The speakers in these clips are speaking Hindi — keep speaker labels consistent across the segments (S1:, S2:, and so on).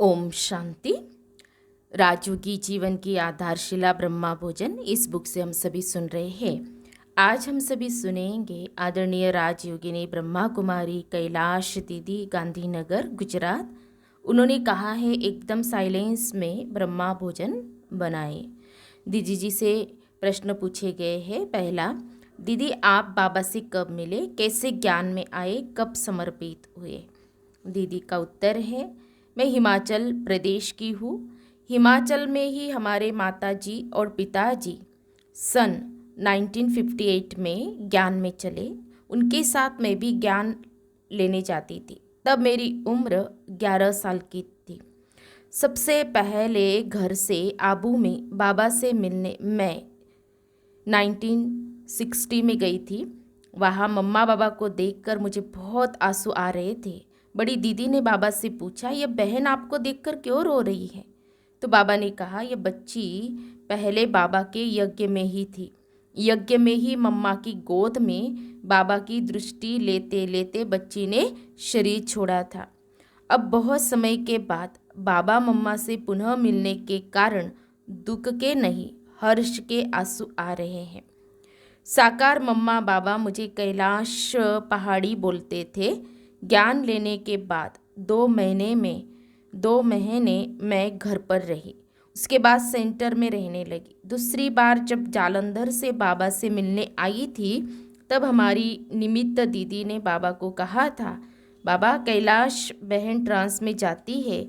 S1: ओम शांति। राजयोगी जीवन की आधारशिला ब्रह्मा भोजन, इस बुक से हम सभी सुन रहे हैं। आज हम सभी सुनेंगे आदरणीय राजयोगिनी ब्रह्मा कुमारी कैलाश दीदी, गांधीनगर, गुजरात। उन्होंने कहा है एकदम साइलेंस में ब्रह्मा भोजन बनाए। दीदी जी से प्रश्न पूछे गए हैं। पहला, दीदी आप बाबा से कब मिले, कैसे ज्ञान में आए, कब समर्पित हुए? दीदी का उत्तर है, मैं हिमाचल प्रदेश की हूँ। हिमाचल में ही हमारे माताजी और पिताजी सन 1958 में ज्ञान में चले। उनके साथ मैं भी ज्ञान लेने जाती थी। तब मेरी उम्र 11 साल की थी। सबसे पहले घर से आबू में बाबा से मिलने मैं 1960 में गई थी। वहाँ मम्मा बाबा को देखकर मुझे बहुत आंसू आ रहे थे। बड़ी दीदी ने बाबा से पूछा, यह बहन आपको देखकर क्यों रो रही है? तो बाबा ने कहा, यह बच्ची पहले बाबा के यज्ञ में ही थी। यज्ञ में ही मम्मा की गोद में बाबा की दृष्टि लेते लेते बच्ची ने शरीर छोड़ा था। अब बहुत समय के बाद बाबा मम्मा से पुनः मिलने के कारण दुख के नहीं, हर्ष के आंसू आ रहे हैं। साकार मम्मा बाबा मुझे कैलाश पहाड़ी बोलते थे। ज्ञान लेने के बाद 2 महीने मैं घर पर रही। उसके बाद सेंटर में रहने लगी। दूसरी बार जब जालंधर से बाबा से मिलने आई थी, तब हमारी निमित्त दीदी ने बाबा को कहा था, बाबा कैलाश बहन ट्रांस में जाती है।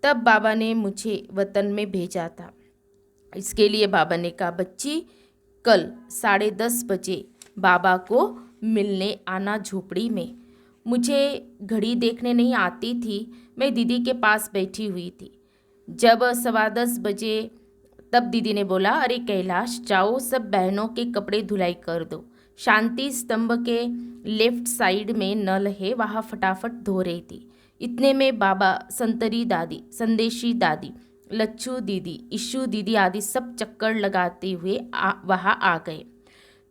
S1: तब बाबा ने मुझे वतन में भेजा था। इसके लिए बाबा ने कहा, बच्ची कल 10:30 बजे बाबा को मिलने आना झोपड़ी में। मुझे घड़ी देखने नहीं आती थी। मैं दीदी के पास बैठी हुई थी। जब 10:15 बजे, तब दीदी ने बोला, अरे कैलाश जाओ, सब बहनों के कपड़े धुलाई कर दो। शांति स्तंभ के लेफ्ट साइड में नल है, वहाँ फटाफट धो रही थी। इतने में बाबा, संतरी दादी, संदेशी दादी, लच्छू दीदी, इशू दीदी आदि सब चक्कर लगाते हुए वहाँ आ गए।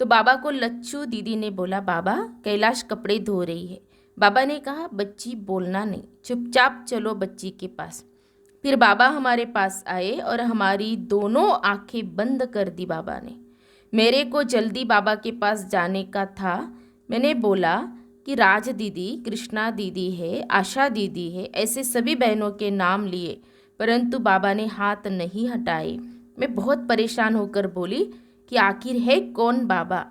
S1: तो बाबा को लच्छू दीदी ने बोला, बाबा कैलाश कपड़े धो रही है। बाबा ने कहा, बच्ची बोलना नहीं, चुपचाप चलो बच्ची के पास। फिर बाबा हमारे पास आए और हमारी दोनों आंखें बंद कर दी बाबा ने। मेरे को जल्दी बाबा के पास जाने का था। मैंने बोला कि राज दीदी, कृष्णा दीदी है, आशा दीदी है, ऐसे सभी बहनों के नाम लिए, परंतु बाबा ने हाथ नहीं हटाए। मैं बहुत परेशान होकर बोली कि आखिर है कौन बाबा?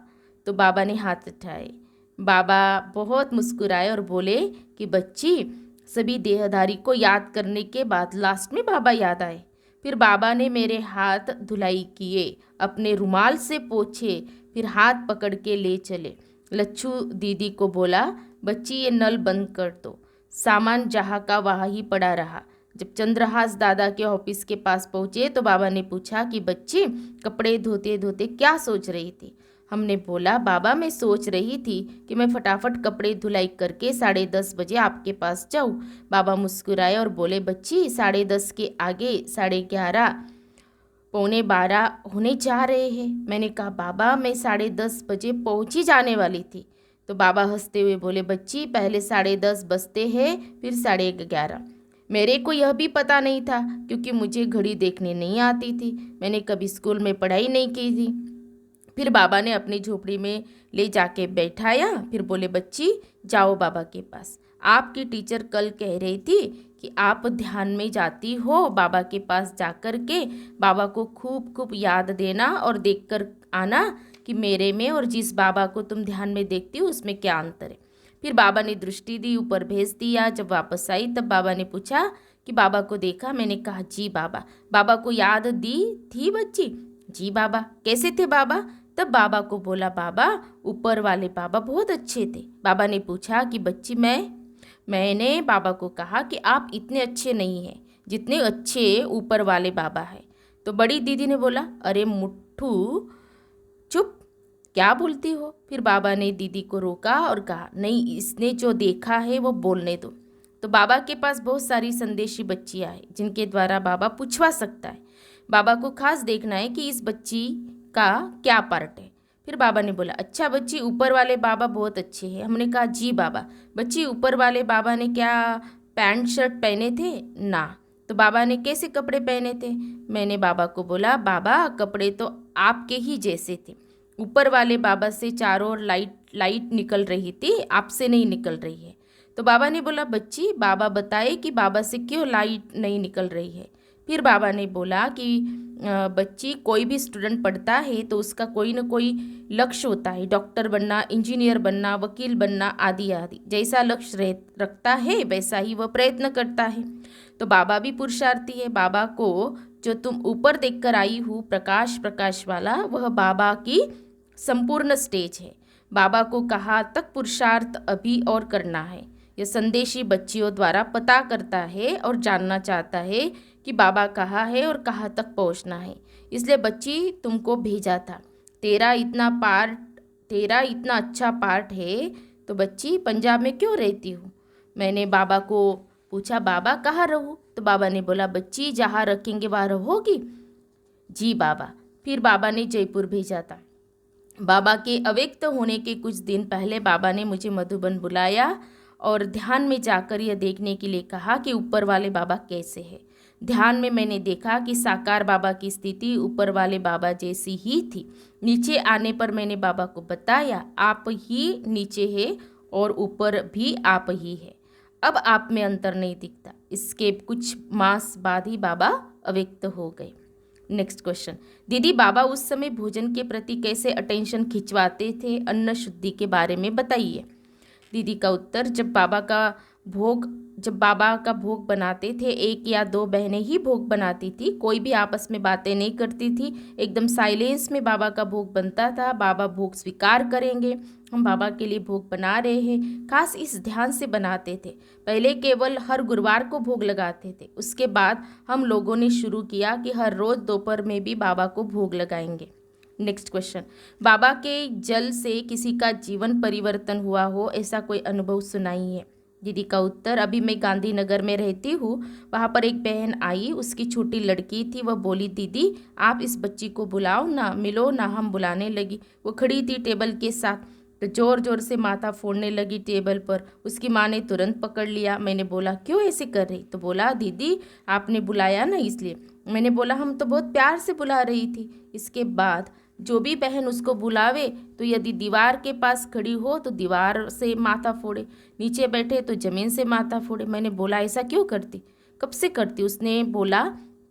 S1: तो बाबा ने हाथ उठाए। बाबा बहुत मुस्कुराए और बोले कि बच्ची, सभी देहधारी को याद करने के बाद लास्ट में बाबा याद आए। फिर बाबा ने मेरे हाथ धुलाई किए, अपने रुमाल से पोंछे, फिर हाथ पकड़ के ले चले। लच्छू दीदी को बोला, बच्ची ये नल बंद कर दो। सामान जहाँ का वहाँ ही पड़ा रहा। जब चंद्रहास दादा के ऑफिस के पास पहुँचे तो बाबा ने पूछा कि बच्ची कपड़े धोते धोते क्या सोच रही थी? हमने बोला, बाबा मैं सोच रही थी कि मैं फटाफट कपड़े धुलाई करके 10:30 बजे आपके पास जाऊँ। बाबा मुस्कुराए और बोले, बच्ची 10:30 के आगे 11:30 पौने 12 होने जा रहे हैं। मैंने कहा, बाबा मैं 10:30 बजे पहुँच ही जाने वाली थी। तो बाबा हंसते हुए बोले, बच्ची पहले 10:30 बजते हैं, फिर 11:30। मेरे को यह भी पता नहीं था, क्योंकि मुझे घड़ी देखने नहीं आती थी। मैंने कभी स्कूल में पढ़ाई नहीं की थी। फिर बाबा ने अपनी झोपड़ी में ले जाके बैठाया। फिर बोले, बच्ची जाओ बाबा के पास। आपकी टीचर कल कह रही थी कि आप ध्यान में जाती हो। बाबा के पास जाकर के बाबा को खूब खूब याद देना और देखकर आना कि मेरे में और जिस बाबा को तुम ध्यान में देखती हो उसमें क्या अंतर है। फिर बाबा ने दृष्टि दी, ऊपर भेज दिया। जब वापस आई तब बाबा ने पूछा कि बाबा को देखा? मैंने कहा, जी बाबा। बाबा को याद दी थी बच्ची? जी बाबा। कैसे थे बाबा? तब बाबा को बोला, बाबा ऊपर वाले बाबा बहुत अच्छे थे। बाबा ने पूछा कि बच्ची मैंने बाबा को कहा कि आप इतने अच्छे नहीं हैं जितने अच्छे ऊपर वाले बाबा हैं। तो बड़ी दीदी ने बोला, अरे मुट्ठू चुप, क्या बोलती हो? फिर बाबा ने दीदी को रोका और कहा, नहीं, इसने जो देखा है वो बोलने दो। तो बाबा के पास बहुत सारी संदेशी बच्चियाँ हैं जिनके द्वारा बाबा पूछवा सकता है। बाबा को खास देखना है कि इस बच्ची का क्या पार्ट है। फिर बाबा ने बोला, अच्छा बच्ची ऊपर वाले बाबा बहुत अच्छे हैं। हमने कहा, जी बाबा। बच्ची ऊपर वाले बाबा ने क्या पैंट शर्ट पहने थे? ना। तो बाबा ने कैसे कपड़े पहने थे? मैंने बाबा को बोला, बाबा कपड़े तो आपके ही जैसे थे। ऊपर वाले बाबा से चारों ओर लाइट लाइट निकल रही थी, आपसे नहीं निकल रही है। तो बाबा ने बोला, बच्ची बाबा बताए कि बाबा से क्यों लाइट नहीं निकल रही है। फिर बाबा ने बोला कि बच्ची कोई भी स्टूडेंट पढ़ता है तो उसका कोई ना कोई लक्ष्य होता है, डॉक्टर बनना, इंजीनियर बनना, वकील बनना, आदि आदि। जैसा लक्ष्य रखता है वैसा ही वह प्रयत्न करता है। तो बाबा भी पुरुषार्थी है। बाबा को जो तुम ऊपर देखकर आई हूँ प्रकाश प्रकाश वाला, वह बाबा की संपूर्ण स्टेज है। बाबा को कहाँ तक पुरुषार्थ अभी और करना है, यह संदेशी बच्चियों द्वारा पता करता है और जानना चाहता है कि बाबा कहाँ है और कहाँ तक पहुँचना है। इसलिए बच्ची तुमको भेजा था। तेरा इतना अच्छा पार्ट है, तो बच्ची पंजाब में क्यों रहती हूँ? मैंने बाबा को पूछा, बाबा कहाँ रहूँ? तो बाबा ने बोला, बच्ची जहाँ रखेंगे वहाँ रहोगी। जी बाबा। फिर बाबा ने जयपुर भेजा था। बाबा के अव्यक्त होने के कुछ दिन पहले बाबा ने मुझे मधुबन बुलाया और ध्यान में जाकर यह देखने के लिए कहा कि ऊपर वाले बाबा कैसे हैं। ध्यान में मैंने देखा कि साकार बाबा की स्थिति ऊपर वाले बाबा जैसी ही थी। नीचे आने पर मैंने बाबा को बताया, आप ही नीचे है और ऊपर भी आप ही है। अब आप में अंतर नहीं दिखता। इसके कुछ मास बाद ही बाबा अव्यक्त हो गए। नेक्स्ट क्वेश्चन, दीदी बाबा उस समय भोजन के प्रति कैसे अटेंशन खिंचवाते थे? अन्न शुद्धि के बारे में बताइए। दीदी का उत्तर, जब बाबा का भोग बनाते थे, एक या दो बहनें ही भोग बनाती थी, कोई भी आपस में बातें नहीं करती थी। एकदम साइलेंस में बाबा का भोग बनता था। बाबा भोग स्वीकार करेंगे, हम बाबा के लिए भोग बना रहे हैं, खास इस ध्यान से बनाते थे। पहले केवल हर गुरुवार को भोग लगाते थे, उसके बाद हम लोगों ने शुरू किया कि हर रोज़ दोपहर में भी बाबा को भोग लगाएंगे। नेक्स्ट क्वेश्चन, बाबा के जल से किसी का जीवन परिवर्तन हुआ हो, ऐसा कोई अनुभव सुनाइए। दीदी का उत्तर, अभी मैं गांधीनगर में रहती हूँ, वहाँ पर एक बहन आई, उसकी छोटी लड़की थी। वह बोली, दीदी आप इस बच्ची को बुलाओ ना, मिलो ना। हम बुलाने लगी। वो खड़ी थी टेबल के साथ, तो ज़ोर ज़ोर से माथा फोड़ने लगी टेबल पर। उसकी माँ ने तुरंत पकड़ लिया। मैंने बोला, क्यों ऐसे कर रही? तो बोला, दीदी आपने बुलाया ना इसलिए। मैंने बोला, हम तो बहुत प्यार से बुला रही थी। इसके बाद जो भी बहन उसको बुलावे तो यदि दीवार के पास खड़ी हो तो दीवार से माथा फोड़े, नीचे बैठे तो ज़मीन से माथा फोड़े। मैंने बोला, ऐसा क्यों करती, कब से करती? उसने बोला,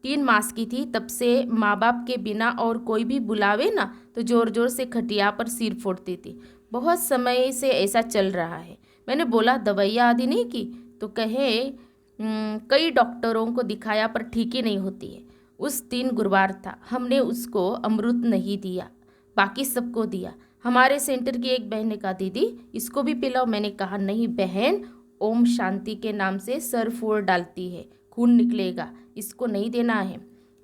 S1: 3 मास की थी तब से माँ बाप के बिना और कोई भी बुलावे ना तो ज़ोर ज़ोर से खटिया पर सिर फोड़ती थी। बहुत समय से ऐसा चल रहा है। मैंने बोला, दवाइयाँ आदि नहीं की? तो कहे, कई डॉक्टरों को दिखाया पर ठीक ही नहीं होती है। उस दिन गुरुवार था, हमने उसको अमृत नहीं दिया, बाकी सबको दिया। हमारे सेंटर की एक बहन ने कहा, दीदी इसको भी पिलाओ। मैंने कहा, नहीं बहन, ओम शांति के नाम से सर फोड़ डालती है, खून निकलेगा, इसको नहीं देना है।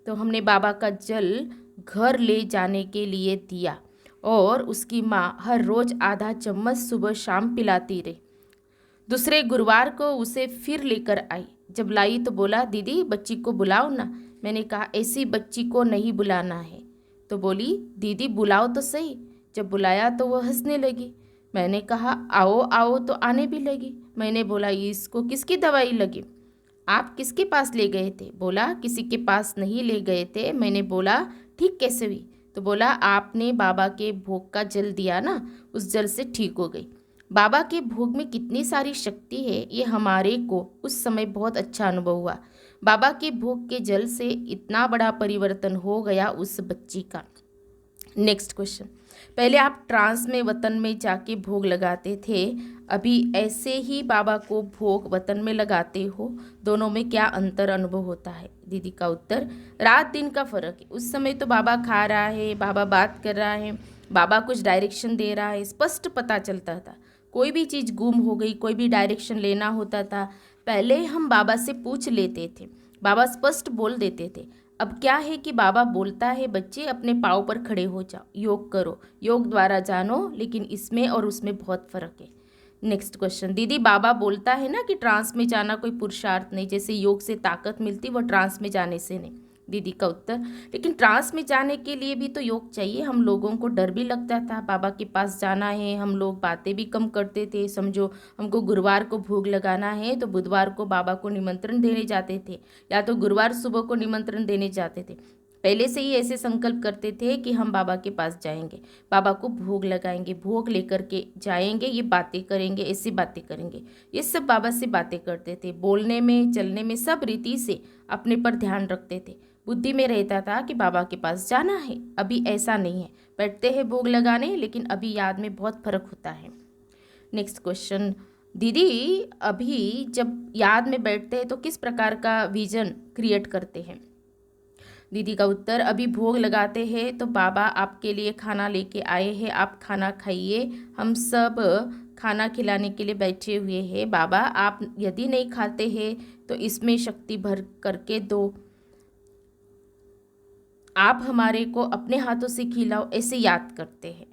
S1: तो हमने बाबा का जल घर ले जाने के लिए दिया और उसकी माँ हर रोज़ आधा चम्मच सुबह शाम पिलाती रही। दूसरे गुरुवार को उसे फिर लेकर आई। जब लाई तो बोला, दीदी बच्ची को बुलाओ ना। मैंने कहा, ऐसी बच्ची को नहीं बुलाना है। तो बोली, दीदी बुलाओ तो सही। जब बुलाया तो वह हंसने लगी। मैंने कहा, आओ आओ, तो आने भी लगी। मैंने बोला, इसको किसकी दवाई लगी? आप किसके पास ले गए थे? बोला, किसी के पास नहीं ले गए थे। मैंने बोला, ठीक कैसे हुई? तो बोला, आपने बाबा के भोग का जल दिया ना, उस जल से ठीक हो गई। बाबा के भोग में कितनी सारी शक्ति है, ये हमारे को उस समय बहुत अच्छा अनुभव हुआ। बाबा के भोग के जल से इतना बड़ा परिवर्तन हो गया उस बच्ची का। नेक्स्ट क्वेश्चन, पहले आप ट्रांस में वतन में जाके भोग लगाते थे, अभी ऐसे ही बाबा को भोग वतन में लगाते हो, दोनों में क्या अंतर अनुभव होता है? दीदी का उत्तर, रात दिन का फ़र्क है। उस समय तो बाबा खा रहा है, बाबा बात कर रहा है, बाबा कुछ डायरेक्शन दे रहा है, स्पष्ट पता चलता था। कोई भी चीज़ गुम हो गई, कोई भी डायरेक्शन लेना होता था, पहले हम बाबा से पूछ लेते थे, बाबा स्पष्ट बोल देते थे। अब क्या है कि बाबा बोलता है, बच्चे अपने पाँव पर खड़े हो जाओ, योग करो, योग द्वारा जानो, लेकिन इसमें और उसमें बहुत फ़र्क है। नेक्स्ट क्वेश्चन, दीदी बाबा बोलता है ना कि ट्रांस में जाना कोई पुरुषार्थ नहीं, जैसे योग से ताकत मिलती, वो ट्रांस में जाने से नहीं। दीदी का उत्तर, लेकिन ट्रांस में जाने के लिए भी तो योग चाहिए। हम लोगों को डर भी लगता था, बाबा के पास जाना है, हम लोग बातें भी कम करते थे। समझो हमको गुरुवार को भोग लगाना है तो बुधवार को बाबा को निमंत्रण देने जाते थे, या तो गुरुवार सुबह को निमंत्रण देने जाते थे। पहले से ही ऐसे संकल्प करते थे कि हम बाबा के पास जाएंगे, बाबा को भोग लगाएंगे, भोग लेकर के जाएंगे, ये बातें करेंगे, ऐसी बातें करेंगे। ये सब बाबा से बातें करते थे, बोलने में चलने में सब रीति से अपने पर ध्यान रखते थे। बुद्धि में रहता था कि बाबा के पास जाना है। अभी ऐसा नहीं है, बैठते हैं भोग लगाने, लेकिन अभी याद में बहुत फर्क होता है। नेक्स्ट क्वेश्चन, दीदी अभी जब याद में बैठते हैं तो किस प्रकार का विजन क्रिएट करते हैं? दीदी का उत्तर, अभी भोग लगाते हैं तो बाबा आपके लिए खाना लेके आए हैं, आप खाना खाइए, हम सब खाना खिलाने के लिए बैठे हुए हैं। बाबा आप यदि नहीं खाते हैं तो इसमें शक्ति भर करके दो, आप हमारे को अपने हाथों से खिलाओ, ऐसे याद करते हैं।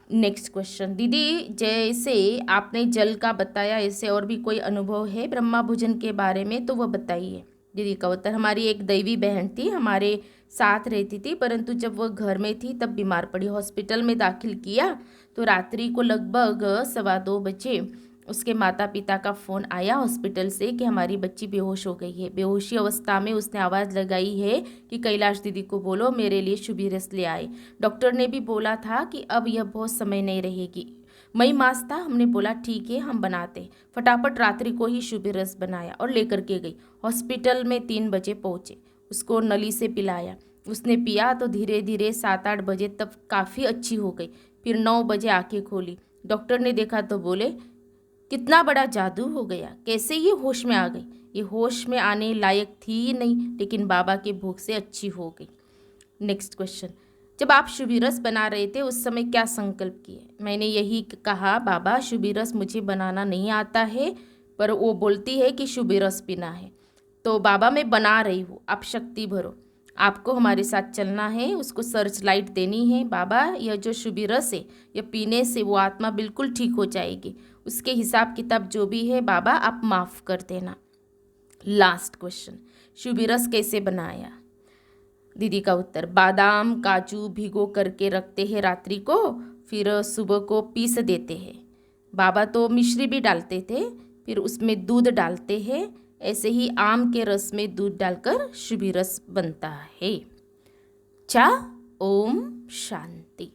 S1: नेक्स्ट क्वेश्चन, दीदी जैसे आपने जल का बताया, ऐसे और भी कोई अनुभव है ब्रह्मा भोजन के बारे में तो वह बताइए। दीदी का उत्तर, हमारी एक दैवी बहन थी, हमारे साथ रहती थी, परंतु जब वह घर में थी तब बीमार पड़ी, हॉस्पिटल में दाखिल किया तो रात्रि को लगभग 2:15 बजे उसके माता पिता का फ़ोन आया हॉस्पिटल से कि हमारी बच्ची बेहोश हो गई है। बेहोशी अवस्था में उसने आवाज़ लगाई है कि कैलाश दीदी को बोलो मेरे लिए शुभी रस ले आए। डॉक्टर ने भी बोला था कि अब यह बहुत समय नहीं रहेगी। मई मास था, हमने बोला ठीक है हम बनाते। फटाफट रात्रि को ही शुभी रस बनाया और लेकर के गई। हॉस्पिटल में 3 बजे पहुँचे, उसको नली से पिलाया, उसने पिया तो धीरे धीरे 7-8 बजे तब काफ़ी अच्छी हो गई। फिर 9 बजे आंखें खोली, डॉक्टर ने देखा तो बोले कितना बड़ा जादू हो गया, कैसे ये होश में आ गई? ये होश में आने लायक थी ही नहीं, लेकिन बाबा के भोग से अच्छी हो गई। नेक्स्ट क्वेश्चन, जब आप शुभी रस बना रहे थे उस समय क्या संकल्प किए? मैंने यही कहा बाबा शुभी रस मुझे बनाना नहीं आता है, पर वो बोलती है कि शुभी रस पीना है, तो बाबा मैं बना रही हूँ, आप शक्ति भरो, आपको हमारे साथ चलना है, उसको सर्च लाइट देनी है। बाबा यह जो शुभी रस है यह पीने से वो आत्मा बिल्कुल ठीक हो जाएगी, उसके हिसाब किताब जो भी है बाबा आप माफ़ कर देना। लास्ट क्वेश्चन, शुभी रस कैसे बनाया? दीदी का उत्तर, बादाम काजू भिगो करके रखते हैं रात्रि को, फिर सुबह को पीस देते हैं। बाबा तो मिश्री भी डालते थे, फिर उसमें दूध डालते हैं, ऐसे ही आम के रस में दूध डालकर शुभी रस बनता है। चा ओम शांति।